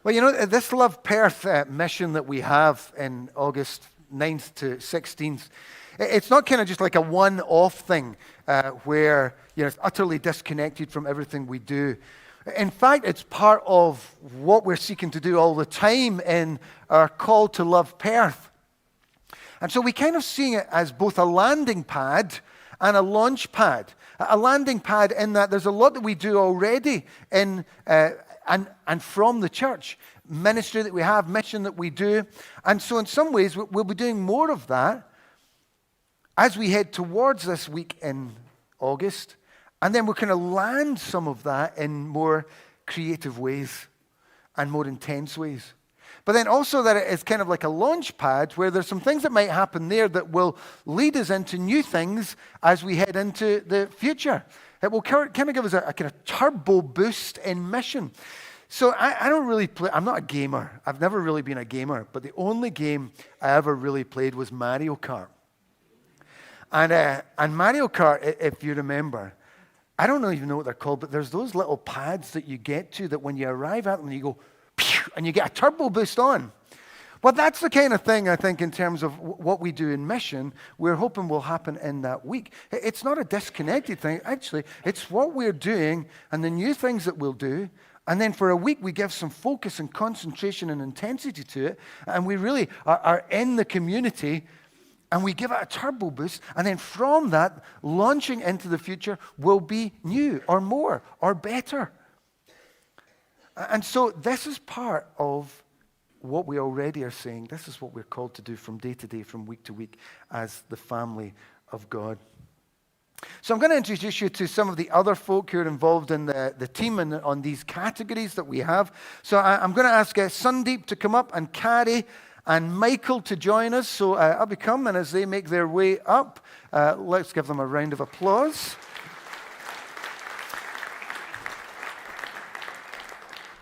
Well, this Love Perth mission that we have in August 9th to 16th, it's not kind of just like a one-off thing where it's utterly disconnected from everything we do. In fact, it's part of what we're seeking to do all the time in our call to Love Perth. And so we kind of seeing it as both a landing pad and a launch pad. A landing pad in that there's a lot that we do already in and from the church, ministry that we have, mission that we do. And so in some ways, we'll be doing more of that as we head towards this week in August. And then we're going to land some of that in more creative ways and more intense ways. But then also that it's kind of like a launch pad where there's some things that might happen there that will lead us into new things as we head into the future. It will kind of give us a kind of turbo boost in mission. So I don't really play, I'm not a gamer. I've never really been a gamer, but the only game I ever really played was Mario Kart. And Mario Kart, if you remember, I don't even know what they're called, but there's those little pads that you get to that when you arrive at them, you go, pew, and you get a turbo boost on. Well, that's the kind of thing, I think, in terms of what we do in mission, we're hoping will happen in that week. It's not a disconnected thing. Actually, it's what we're doing and the new things that we'll do. And then for a week, we give some focus and concentration and intensity to it. And we really are in the community and we give it a turbo boost. And then from that, launching into the future will be new or more or better. And so this is part of what we already are saying. This is what we're called to do from day to day, from week to week as the family of God. So I'm going to introduce you to some of the other folk who are involved in the team and on these categories that we have. So I'm going to ask Sundeep to come up and Carrie and Michael to join us. So I'll be coming as they make their way up. Let's give them a round of applause.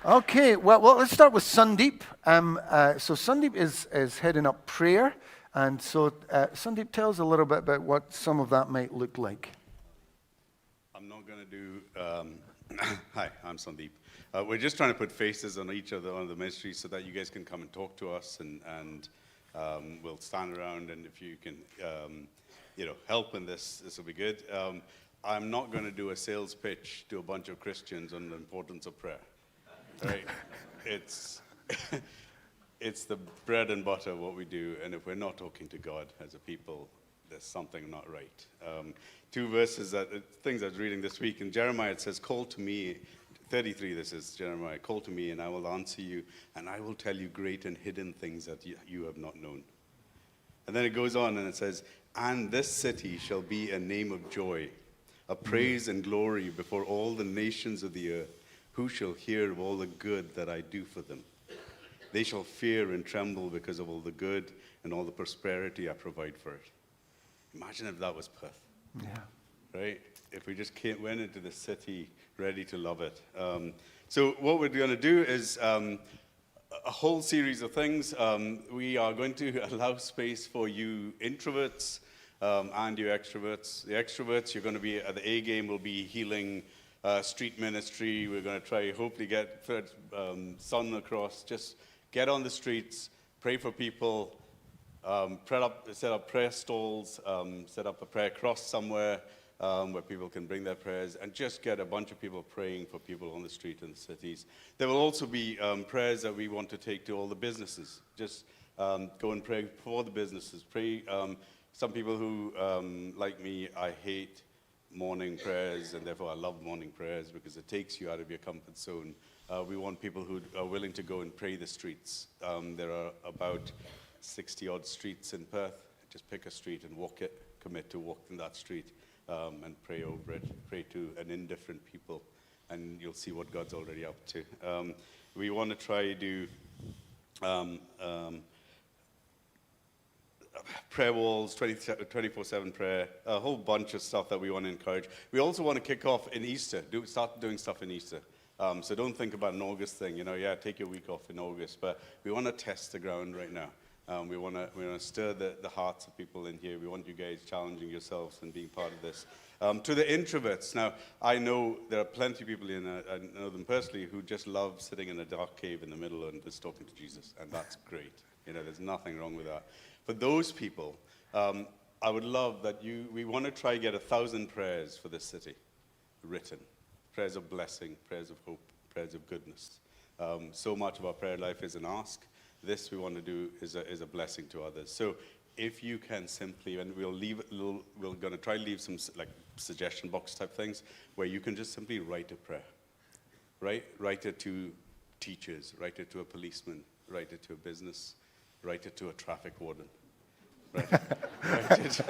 Okay, well, let's start with Sundeep. So Sundeep is heading up prayer. And so Sundeep, tell us a little bit about what some of that might look like. I'm not going to do... Hi, I'm Sundeep. We're just trying to put faces on each other on the ministry so that you guys can come and talk to us and we'll stand around, and if you can help in this will be good. I'm not going to do a sales pitch to a bunch of Christians on the importance of prayer. Right? It's the bread and butter of what we do, and if we're not talking to God as a people, there's something not right. Two verses, things I was reading this week. In Jeremiah, it says, call to me, 33, this is Jeremiah, call to me, and I will answer you, and I will tell you great and hidden things that you have not known. And then it goes on, and it says, and this city shall be a name of joy, a praise and glory before all the nations of the earth. Who shall hear of all the good that I do for them? They shall fear and tremble because of all the good and all the prosperity I provide for it. Imagine if that was Perth. Yeah. Right? If we just went into the city ready to love it. So what we're going to do is a whole series of things. We are going to allow space for you introverts and you extroverts. The extroverts, you're going to be at the A game, will be healing, street ministry. We're going to try, hopefully, get Son across. Just get on the streets, pray for people, set up prayer stalls, set up a prayer cross somewhere where people can bring their prayers, and just get a bunch of people praying for people on the street in the cities. There will also be prayers that we want to take to all the businesses. Just go and pray for the businesses. Pray. Some people who, like me, I hate morning prayers, and therefore I love morning prayers because it takes you out of your comfort zone. We want people who are willing to go and pray the streets. There are about 60-odd streets in Perth. Just pick a street and walk it, commit to walking that street and pray over it, pray to an indifferent people, and you'll see what God's already up to. We want to try to do prayer walls, 24/7 prayer, a whole bunch of stuff that we want to encourage. We also want to kick off in Easter, start doing stuff in Easter. So don't think about an August thing, take your week off in August, but we want to test the ground right now. We want to stir the hearts of people in here. We want you guys challenging yourselves and being part of this. To the introverts, now, I know there are plenty of people I know them personally, who just love sitting in a dark cave in the middle and just talking to Jesus, and that's great. There's nothing wrong with that. For those people, I would love that we want to try get 1,000 prayers for this city written. Prayers of blessing, prayers of hope, prayers of goodness. So much of our prayer life is an ask. This we want to do is a blessing to others. So if you can simply, and we're going to try to leave some like suggestion box type things where you can just simply write a prayer. Write it to teachers, write it to a policeman, write it to a business, write it to a traffic warden. Write it.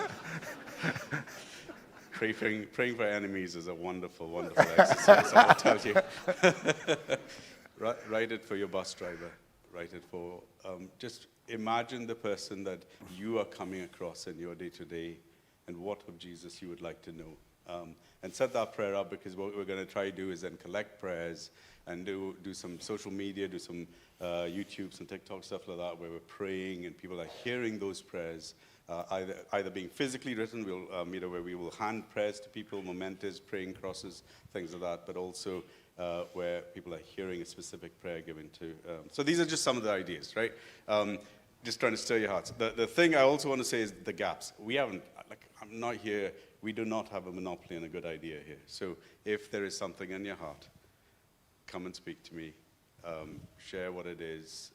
Praying for enemies is a wonderful, wonderful exercise, I will tell you. Write it for your bus driver. Write it for, just imagine the person that you are coming across in your day-to-day and what of Jesus you would like to know. And set that prayer up, because what we're going to try to do is then collect prayers and do some social media, do some YouTube, some TikTok, stuff like that, where we're praying and people are hearing those prayers, either being physically written, we'll meet where we will hand prayers to people, mementos, praying crosses, things like that, but also where people are hearing a specific prayer given to. So these are just some of the ideas, right? Just trying to stir your hearts. The thing I also want to say is the gaps. We haven't, I'm not here, we do not have a monopoly on a good idea here. So if there is something in your heart, come and speak to me. Share what it is.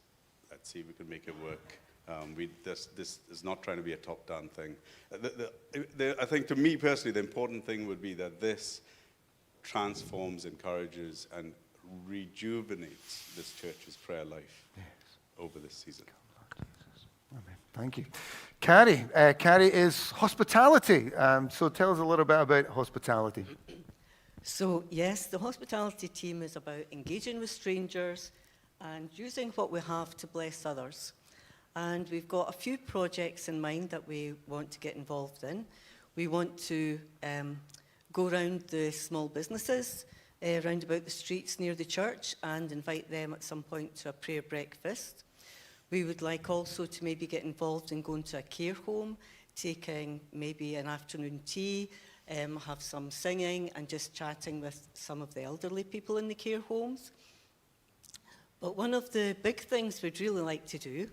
Let's see if we can make it work. This is not trying to be a top-down thing. I think to me personally, the important thing would be that this transforms, encourages, and rejuvenates this church's prayer life over this season. Amen. Thank you. Carrie. Carrie is hospitality. So tell us a little bit about hospitality. So yes, the hospitality team is about engaging with strangers and using what we have to bless others. And we've got a few projects in mind that we want to get involved in. We want to go around the small businesses, round about the streets near the church, and invite them at some point to a prayer breakfast. We would like also to maybe get involved in going to a care home, taking maybe an afternoon tea, have some singing and just chatting with some of the elderly people in the care homes. But one of the big things we'd really like to do,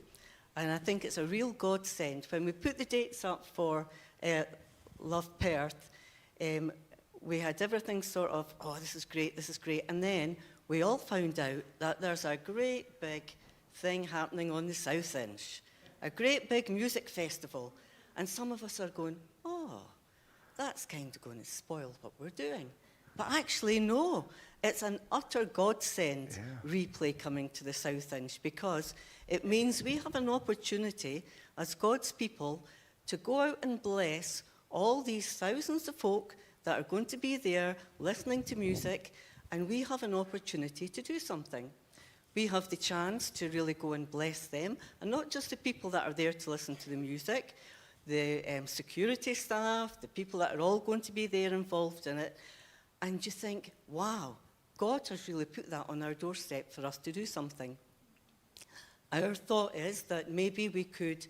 and I think it's a real godsend, when we put the dates up for Love Perth, we had everything sort of, oh, this is great. And then we all found out that there's a great big thing happening on the South Inch, a great big music festival. And some of us are going, oh, that's kind of going to spoil what we're doing. But actually, no, it's an utter godsend replay coming to the South Inch, because it means we have an opportunity as God's people to go out and bless all these thousands of folk that are going to be there listening to music, and we have an opportunity to do something. We have the chance to really go and bless them, and not just the people that are there to listen to the music, the security staff, the people that are all going to be there involved in it. And you think, wow, God has really put that on our doorstep for us to do something. Our thought is that maybe we could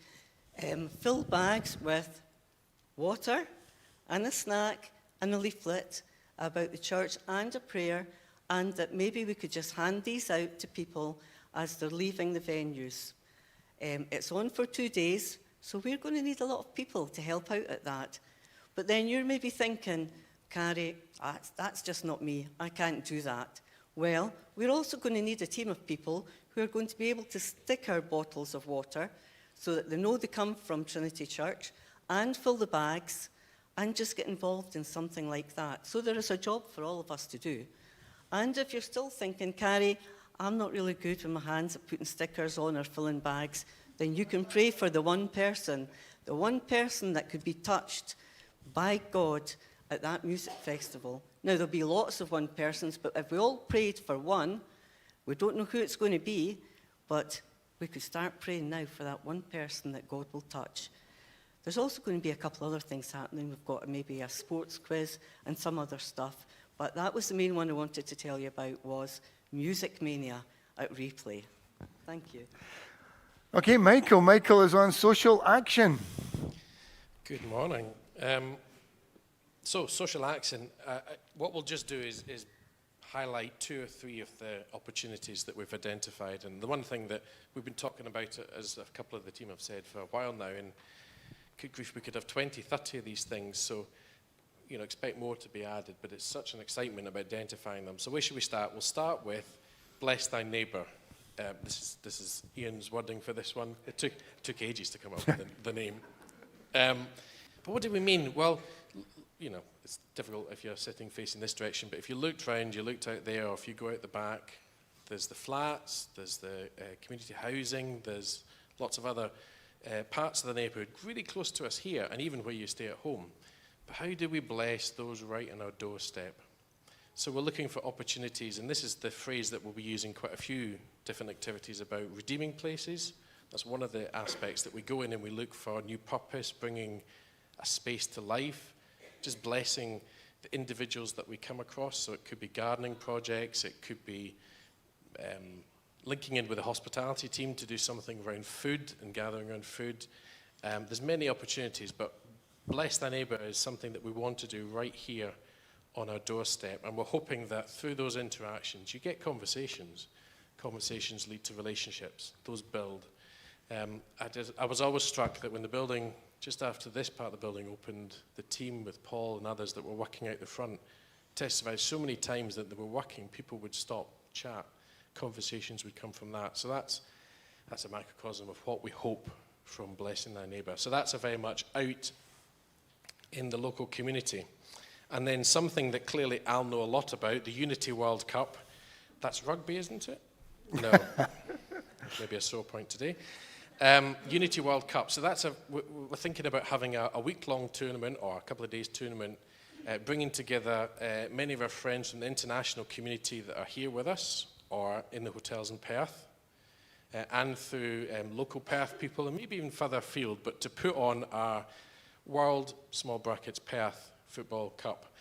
fill bags with water and a snack and a leaflet about the church and a prayer, and that maybe we could just hand these out to people as they're leaving the venues. It's on for 2 days, so we're going to need a lot of people to help out at that. But then you're maybe thinking, Carrie, that's just not me. I can't do that. Well, we're also going to need a team of people who are going to be able to stick our bottles of water so that they know they come from Trinity Church, and fill the bags and just get involved in something like that. So there is a job for all of us to do. And if you're still thinking, Carrie, I'm not really good with my hands at putting stickers on or filling bags, then you can pray for the one person that could be touched by God at that music festival. Now, there'll be lots of one persons, but if we all prayed for one, we don't know who it's going to be, but we could start praying now for that one person that God will touch. There's also going to be a couple other things happening. We've got maybe a sports quiz and some other stuff. But that was the main one I wanted to tell you about, was Music Mania at Replay. Thank you. Okay, Michael. Michael is on social action. Good morning. So, social action, what we'll just do is highlight 2 or 3 of the opportunities that we've identified. And the one thing that we've been talking about, as a couple of the team have said for a while now, and good grief, we could have 20, 30 of these things, so expect more to be added, but it's such an excitement about identifying them. So where should we start? We'll start with bless thy neighbour. This is Ian's wording for this one. It took ages to come up with the name. But what do we mean? Well, it's difficult if you're sitting facing this direction, but if you looked round, you looked out there, or if you go out the back, there's the flats, there's the community housing, there's lots of other parts of the neighbourhood really close to us here, and even where you stay at home. But how do we bless those right on our doorstep? So we're looking for opportunities, and this is the phrase that we'll be using quite a few different activities about, redeeming places. That's one of the aspects that we go in and we look for new purpose, bringing a space to life, just blessing the individuals that we come across. So it could be gardening projects, it could be linking in with the hospitality team to do something around food and gathering around food. There's many opportunities, but bless thy neighbour is something that we want to do right here on our doorstep, and we're hoping that through those interactions you get conversations. Conversations lead to relationships, those build. I was always struck that when the building, just after this part of the building opened, the team with Paul and others that were working out the front testified so many times that they were working, people would stop, chat, conversations would come from that. So that's a microcosm of what we hope from blessing thy neighbour. So that's a very much out in the local community. And then something that clearly I'll know a lot about, the Unity World Cup. That's rugby, isn't it? No. Maybe a sore point today. Unity World Cup. So we're thinking about having a week-long tournament or a couple of days tournament, bringing together many of our friends from the international community that are here with us or in the hotels in Perth, and through local Perth people and maybe even further afield, but to put on our World, small brackets, Perth Football Cup.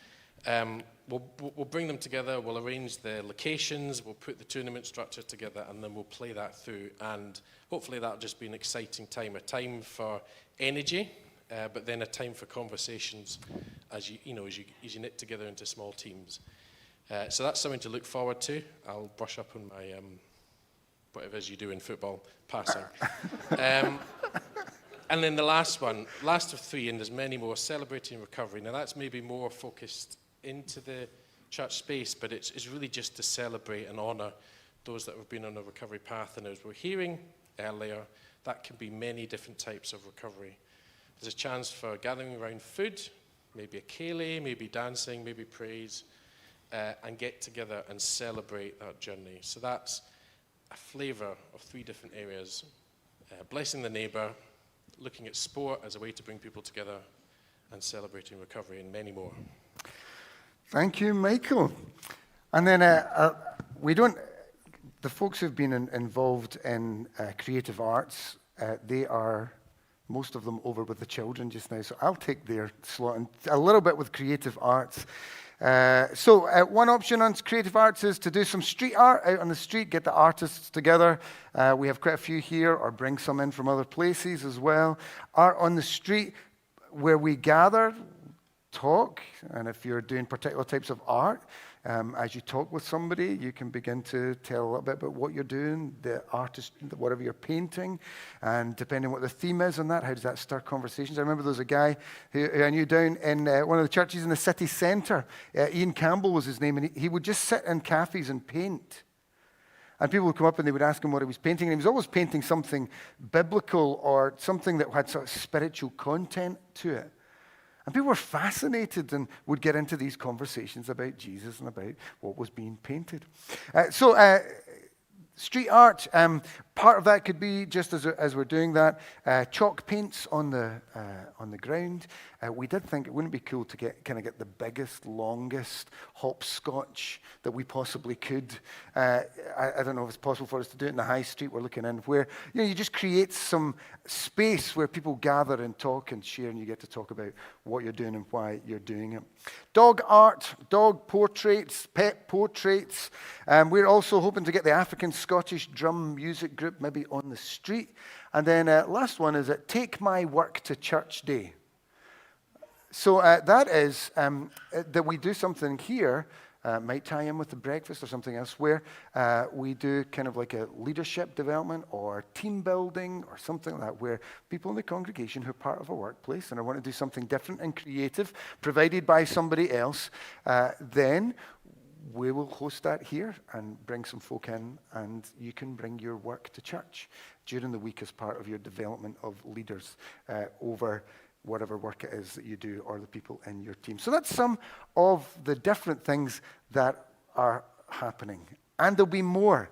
We'll bring them together, we'll arrange the locations, we'll put the tournament structure together, and then we'll play that through. And hopefully that'll just be an exciting time, a time for energy, but then a time for conversations as you knit together into small teams. So that's something to look forward to. I'll brush up on my whatever it is you do in football, passing. And then the last of 3, and there's many more, celebrating recovery. Now that's maybe more focused into the church space, but it's really just to celebrate and honour those that have been on a recovery path. And as we're hearing earlier, that can be many different types of recovery. There's a chance for gathering around food, maybe a ceilidh, maybe dancing, maybe praise, and get together and celebrate that journey. So that's a flavour of 3 different areas. Blessing the neighbour, looking at sport as a way to bring people together, and celebrating recovery, and many more. Thank you, Michael. And then the folks who've been involved in creative arts, most of them over with the children just now, so I'll take their slot and a little bit with creative arts. So one option on creative arts is to do some street art out on the street, get the artists together. We have quite a few here, or bring some in from other places as well. Art on the street, where we gather, talk, and if you're doing particular types of art, as you talk with somebody, you can begin to tell a little bit about what you're doing, the artist, whatever you're painting, and depending on what the theme is on that, how does that start conversations? I remember there was a guy who I knew down in one of the churches in the city centre. Ian Campbell was his name, and he would just sit in cafes and paint. And people would come up and they would ask him what he was painting, and he was always painting something biblical or something that had sort of spiritual content to it. And people were fascinated and would get into these conversations about Jesus and about what was being painted. Street art, part of that could be, just as we're doing that, chalk paints on the ground. We did think it wouldn't be cool to get the biggest, longest hopscotch that we possibly could. I don't know if it's possible for us to do it in the high street we're looking in, where you just create some space where people gather and talk and share, and you get to talk about what you're doing and why you're doing it. Dog art, dog portraits, pet portraits. We're also hoping to get the African Scottish drum music group maybe on the street. And then last one is Take My Work to Church Day. So that is that we do something here, might tie in with the breakfast or something else, where we do kind of like a leadership development or team building or something like that, where people in the congregation who are part of a workplace and I want to do something different and creative, provided by somebody else, then we will host that here and bring some folk in, and you can bring your work to church during the week as part of your development of leaders over whatever work it is that you do or the people in your team. So that's some of the different things that are happening. And there'll be more.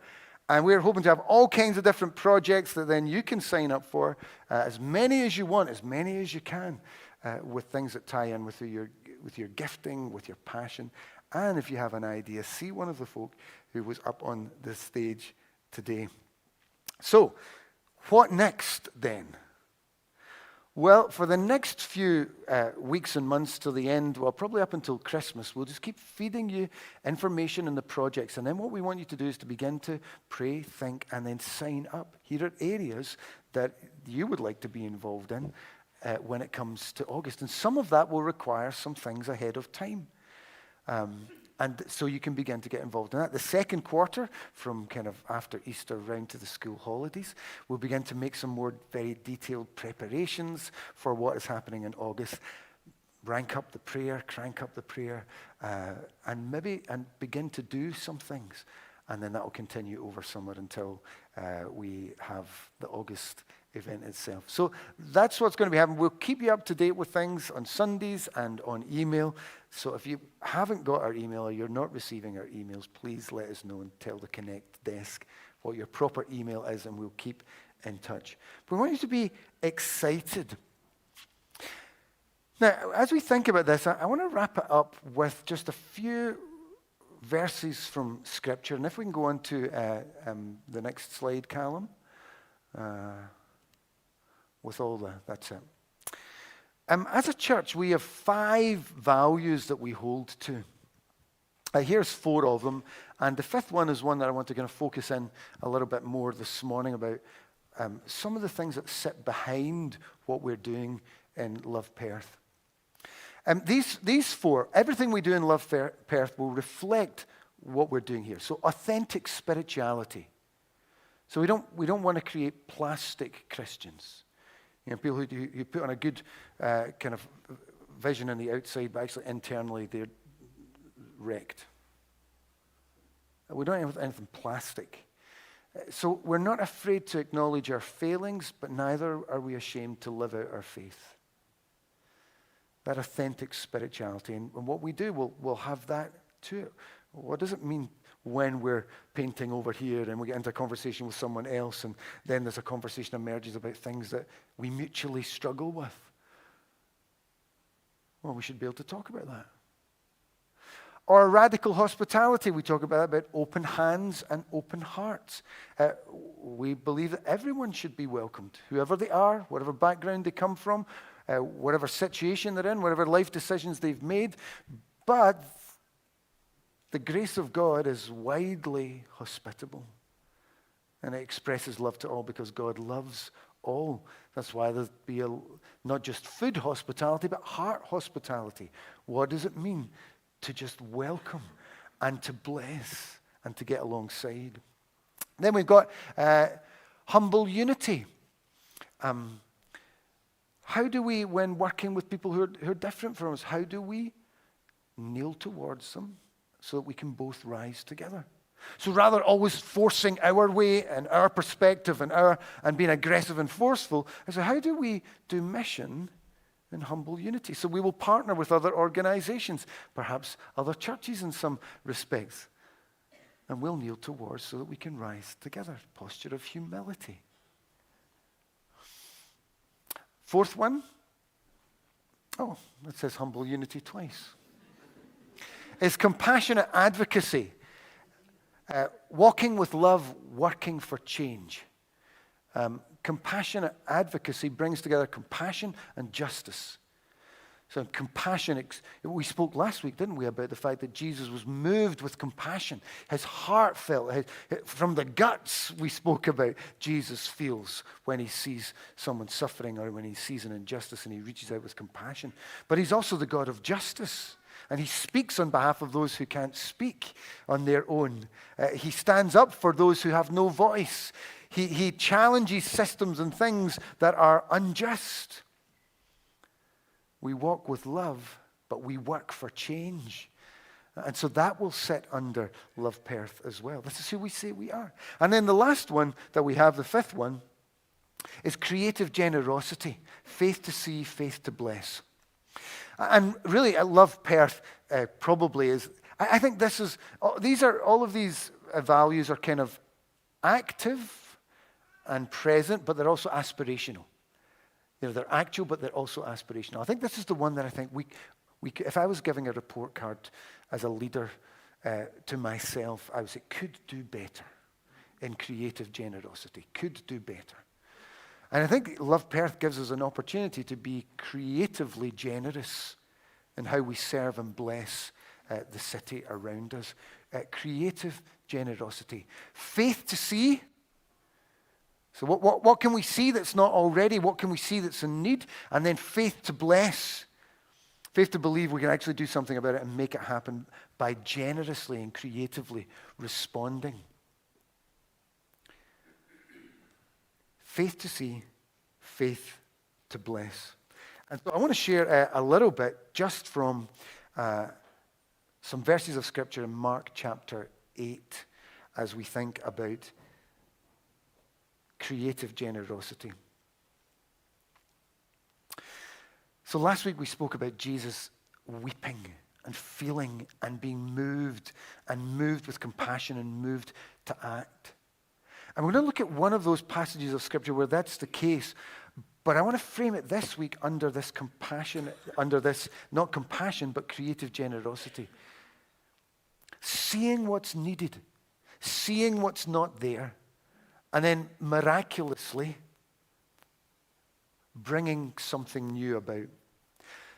And we're hoping to have all kinds of different projects that then you can sign up for, as many as you want, as many as you can, with things that tie in with your gifting, with your passion. And if you have an idea, see one of the folk who was up on the stage today. So, what next then? Well, for the next few weeks and months till the end, well, probably up until Christmas, we'll just keep feeding you information on the projects. And then what we want you to do is to begin to pray, think, and then sign up. Here are areas that you would like to be involved in when it comes to August. And some of that will require some things ahead of time. And so you can begin to get involved in that. The second quarter, from kind of after Easter round to the school holidays, we'll begin to make some more very detailed preparations for what is happening in August. Rank up the prayer, crank up the prayer, and begin to do some things. And then that will continue over summer until we have the August event itself. So that's what's going to be happening. We'll keep you up to date with things on Sundays and on email. So if you haven't got our email or you're not receiving our emails, please let us know and tell the Connect desk what your proper email is, and we'll keep in touch. But we want you to be excited. Now, as we think about this, I want to wrap it up with just a few verses from Scripture. And if we can go on to the next slide, Callum. That's it. As a church, we have 5 values that we hold to. Here's 4 of them, and the 5th one is one that I want to kind of focus in a little bit more this morning about some of the things that sit behind what we're doing in Love Perth. These 4, everything we do in Love Perth will reflect what we're doing here. So authentic spirituality. So we don't want to create plastic Christians. You know, people who put on a good kind of vision on the outside, but actually internally they're wrecked. We don't have anything plastic. So we're not afraid to acknowledge our failings, but neither are we ashamed to live out our faith. That authentic spirituality. And what we do, we'll have that too. What does it mean when we're painting over here and we get into a conversation with someone else and then there's a conversation emerges about things that we mutually struggle with? Well, we should be able to talk about that. Or radical hospitality, we talk about open hands and open hearts. We believe that everyone should be welcomed, whoever they are, whatever background they come from, whatever situation they're in, whatever life decisions they've made. But the grace of God is widely hospitable. And it expresses love to all because God loves all. That's why there'll be not just food hospitality, but heart hospitality. What does it mean to just welcome and to bless and to get alongside? Then we've got humble unity. How do we, when working with people who are different from us, how do we kneel towards them so that we can both rise together? So rather always forcing our way and our perspective and being aggressive and forceful, I say, how do we do mission in humble unity? So we will partner with other organizations, perhaps other churches in some respects, and we'll kneel towards so that we can rise together. Posture of humility. 4th one. Oh, it says humble unity twice. Is compassionate advocacy. Walking with love, working for change. Compassionate advocacy brings together compassion and justice. So compassion, we spoke last week, didn't we, about the fact that Jesus was moved with compassion. His heart felt, from the guts we spoke about, Jesus feels when he sees someone suffering or when he sees an injustice and he reaches out with compassion. But he's also the God of justice. And he speaks on behalf of those who can't speak on their own. He stands up for those who have no voice. He challenges systems and things that are unjust. We walk with love, but we work for change. And so that will sit under Love Perth as well. This is who we say we are. And then the last one that we have, the fifth one, is creative generosity. Faith to see, faith to bless. And really, I love Perth probably is, I think all of these values are kind of active and present, but they're also aspirational. They're actual, but they're also aspirational. I think this is the one that I think if I was giving a report card as a leader to myself, I would say, could do better in creative generosity, could do better. And I think Love Perth gives us an opportunity to be creatively generous in how we serve and bless the city around us. Creative generosity. Faith to see. So what can we see that's not already? What can we see that's in need? And then faith to bless. Faith to believe we can actually do something about it and make it happen by generously and creatively responding. Faith to see, faith to bless. And so I want to share a little bit just from some verses of Scripture in Mark chapter 8 as we think about creative generosity. So last week we spoke about Jesus weeping and feeling and being moved with compassion and moved to act. And we're going to look at one of those passages of Scripture where that's the case, but I want to frame it this week under this compassion, not compassion, but creative generosity. Seeing what's needed, seeing what's not there, and then miraculously bringing something new about.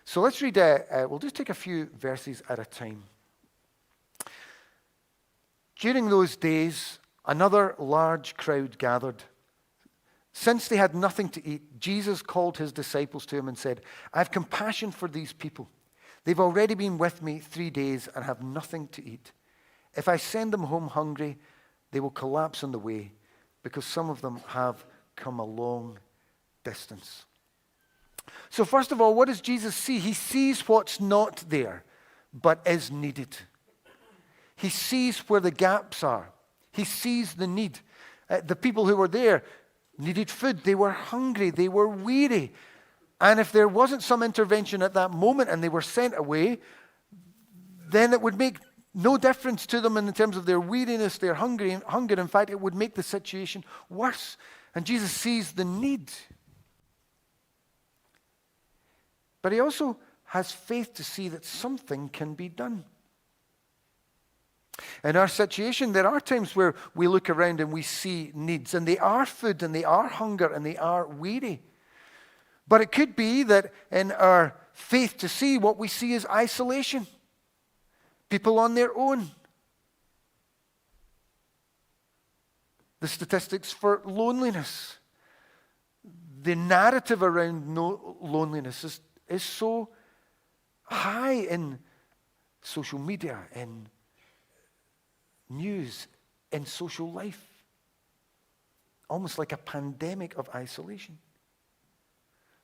So let's read, we'll just take a few verses at a time. During those days, another large crowd gathered. Since they had nothing to eat, Jesus called his disciples to him and said, I have compassion for these people. They've already been with me 3 days and have nothing to eat. If I send them home hungry, they will collapse on the way, because some of them have come a long distance. So first of all, what does Jesus see? He sees what's not there, but is needed. He sees where the gaps are. He sees the need. The people who were there needed food. They were hungry. They were weary. And if there wasn't some intervention at that moment and they were sent away, then it would make no difference to them in terms of their weariness, their hunger. In fact, it would make the situation worse. And Jesus sees the need. But he also has faith to see that something can be done. In our situation, there are times where we look around and we see needs, and they are food, and they are hunger, and they are weary. But it could be that in our faith to see, what we see is isolation. People on their own. The statistics for loneliness. The narrative around loneliness is so high in social media, in news, in social life. Almost like a pandemic of isolation.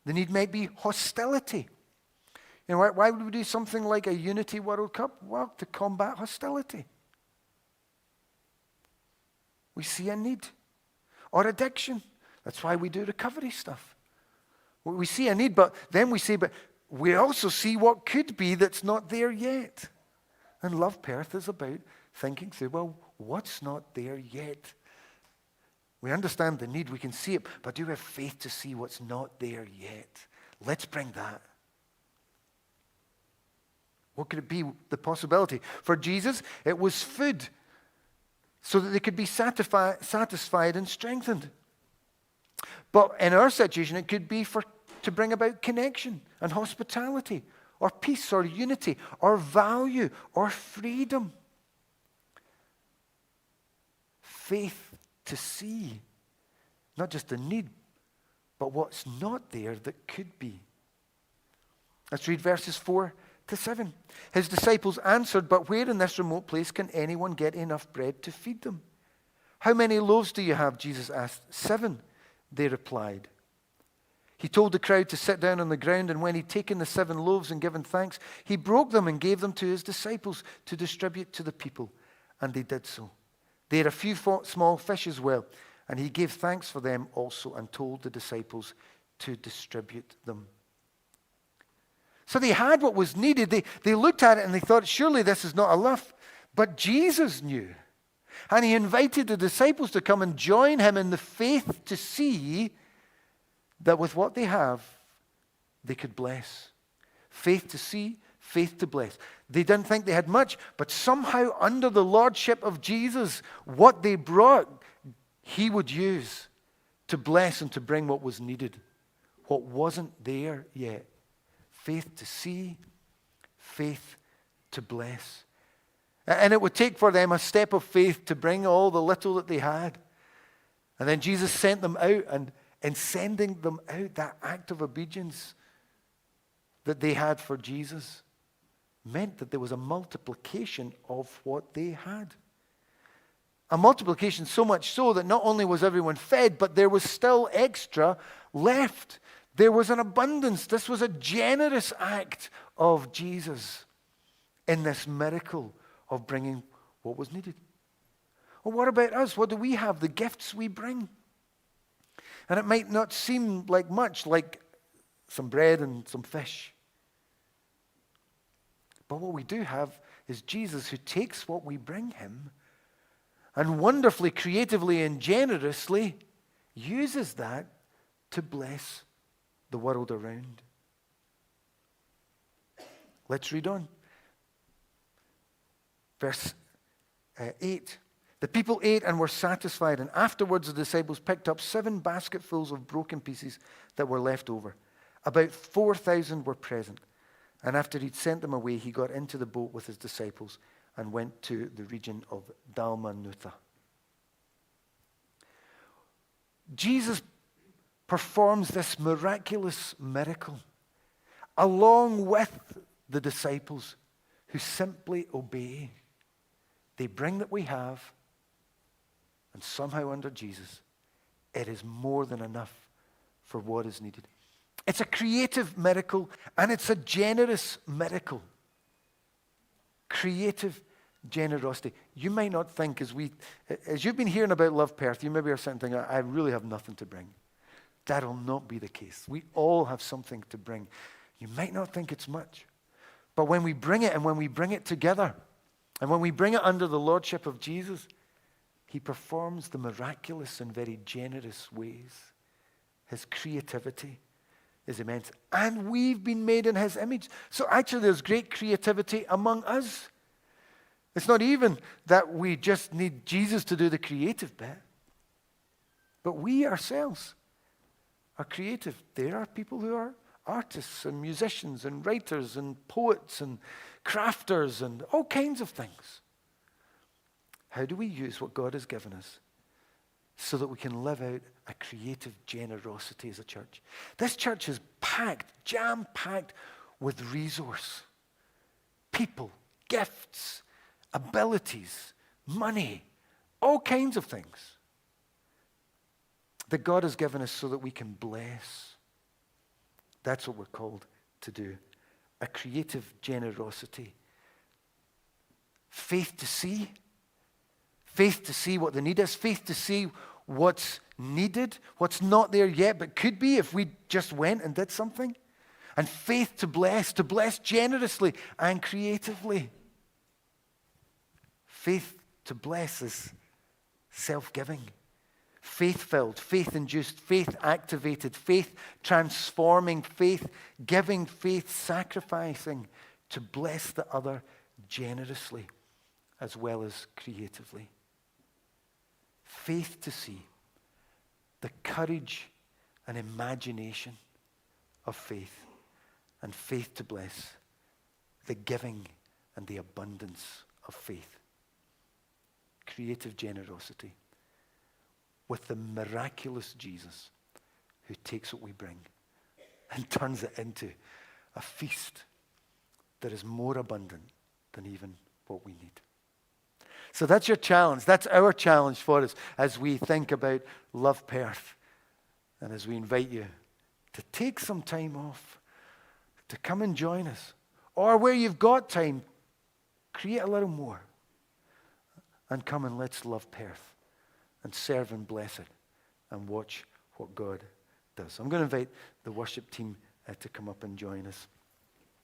The need might be hostility. You know, why would we do something like a Unity World Cup? Well, to combat hostility. We see a need. Or addiction. That's why we do recovery stuff. We see a need, but then we say, but we also see what could be that's not there yet. And Love Perth is about thinking through, well, what's not there yet? We understand the need, we can see it, but do we have faith to see what's not there yet? Let's bring that. What could it be? The possibility. For Jesus, it was food, so that they could be satisfied and strengthened. But in our situation, it could be to bring about connection and hospitality. or peace or unity or value or freedom. Faith to see, not just the need, but what's not there that could be. Let's read verses 4 to 7. His disciples answered, "But where in this remote place can anyone get enough bread to feed them?" "How many loaves do you have?" Jesus asked. "7," they replied. He told the crowd to sit down on the ground, and when he'd taken the 7 loaves and given thanks, he broke them and gave them to his disciples to distribute to the people, and they did so. They had a few small fish as well, and he gave thanks for them also and told the disciples to distribute them. So they had what was needed. They looked at it and they thought, surely this is not enough. But Jesus knew. And he invited the disciples to come and join him in the faith to see that with what they have, they could bless. Faith to see, faith to bless. They didn't think they had much, but somehow under the lordship of Jesus, what they brought, he would use to bless and to bring what was needed, what wasn't there yet. Faith to see, faith to bless. And it would take for them a step of faith to bring all the little that they had. And then Jesus sent them out, and in sending them out, that act of obedience that they had for Jesus meant that there was a multiplication of what they had. A multiplication so much so that not only was everyone fed, but there was still extra left. There was an abundance. This was a generous act of Jesus in this miracle of bringing what was needed. Well, what about us? What do we have? The gifts we bring. And it might not seem like much, like some bread and some fish. But what we do have is Jesus, who takes what we bring him and wonderfully, creatively, and generously uses that to bless the world around. Let's read on. Verse 8. The people ate and were satisfied, and afterwards the disciples picked up 7 basketfuls of broken pieces that were left over. About 4,000 were present. And after he'd sent them away, he got into the boat with his disciples and went to the region of Dalmanutha. Jesus performs this miraculous miracle along with the disciples who simply obey. They bring what we have, and somehow under Jesus, it is more than enough for what is needed. It's a creative miracle, and it's a generous miracle. Creative generosity. You might not think, as you've been hearing about Love Perth, you maybe are sitting thinking, I really have nothing to bring. That'll not be the case. We all have something to bring. You might not think it's much, but when we bring it, and when we bring it together, and when we bring it under the lordship of Jesus, he performs the miraculous in very generous ways. His creativity is immense. And we've been made in his image. So actually there's great creativity among us. It's not even that we just need Jesus to do the creative bit. But we ourselves are creative. There are people who are artists and musicians and writers and poets and crafters and all kinds of things. How do we use what God has given us so that we can live out a creative generosity as a church? This church is packed, jam-packed with resource, people, gifts, abilities, money, all kinds of things that God has given us so that we can bless. That's what we're called to do. A creative generosity. Faith to see. Faith to see what the need is. Faith to see what's needed, what's not there yet, but could be if we just went and did something. And faith to bless generously and creatively. Faith to bless is self-giving. Faith-filled, faith-induced, faith-activated, faith-transforming, faith-giving, faith-sacrificing to bless the other generously as well as creatively. Faith to see, the courage and imagination of faith, and faith to bless the giving and the abundance of faith. Creative generosity with the miraculous Jesus who takes what we bring and turns it into a feast that is more abundant than even what we need. So that's your challenge. That's our challenge for us as we think about Love Perth and as we invite you to take some time off, to come and join us. Or where you've got time, create a little more and come and let's love Perth and serve and bless it and watch what God does. I'm going to invite the worship team to come up and join us.